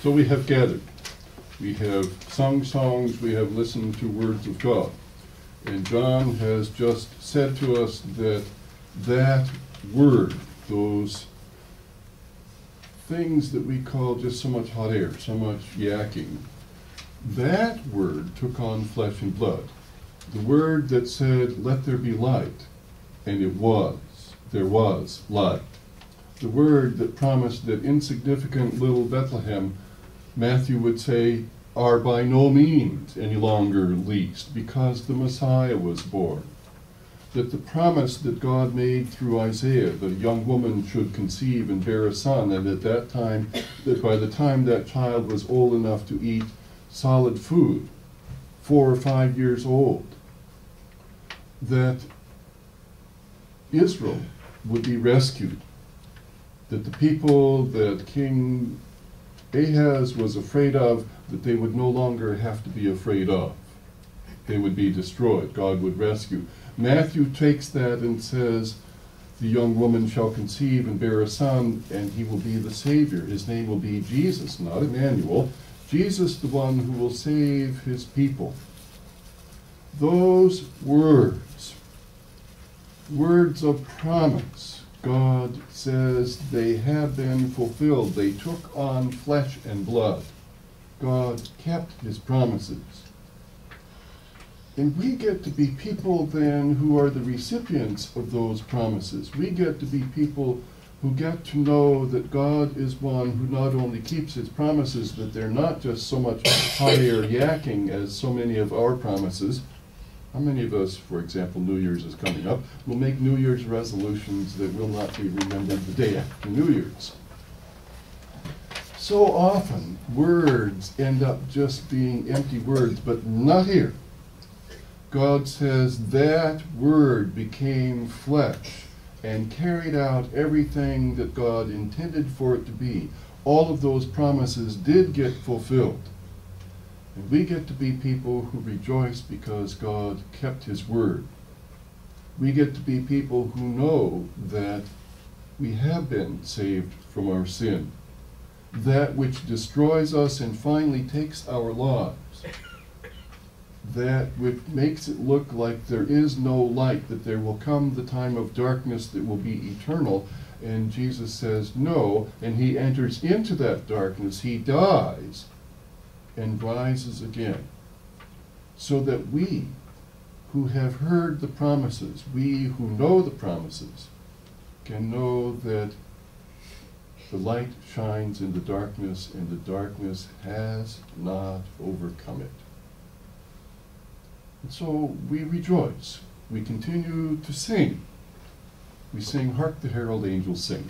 So we have gathered. We have sung songs, we have listened to words of God. And John has just said to us that that word, those things that we call just so much hot air, so much yakking, that word took on flesh and blood. The word that said, let there be light, and it was. There was light. The word that promised that insignificant little Bethlehem, Matthew would say, are by no means any longer least, because the Messiah was born. That the promise that God made through Isaiah, that a young woman should conceive and bear a son, and at that time, that by the time that child was old enough to eat solid food, 4 or 5 years old, that Israel would be rescued, that the people that King Ahaz was afraid of, that they would no longer have to be afraid of. They would be destroyed. God would rescue. Matthew takes that and says, the young woman shall conceive and bear a son, and he will be the Savior. His name will be Jesus, not Emmanuel. Jesus, the one who will save his people. Those words, words of promise, God says they have been fulfilled. They took on flesh and blood. God kept his promises. And we get to be people then who are the recipients of those promises. We get to be people who get to know that God is one who not only keeps his promises, but they're not just so much hot air yakking as so many of our promises. How many of us, for example, New Year's is coming up, will make New Year's resolutions that will not be remembered the day after New Year's? So often, words end up just being empty words, but not here. God says that word became flesh and carried out everything that God intended for it to be. All of those promises did get fulfilled. And we get to be people who rejoice because God kept his word. We get to be people who know that we have been saved from our sin. That which destroys us and finally takes our lives. That which makes it look like there is no light, that there will come the time of darkness that will be eternal. And Jesus says no, and he enters into that darkness. He dies and rises again, so that we who have heard the promises, we who know the promises, can know that the light shines in the darkness, and the darkness has not overcome it. And so we rejoice. We continue to sing. We sing, "Hark the Herald Angels Sing."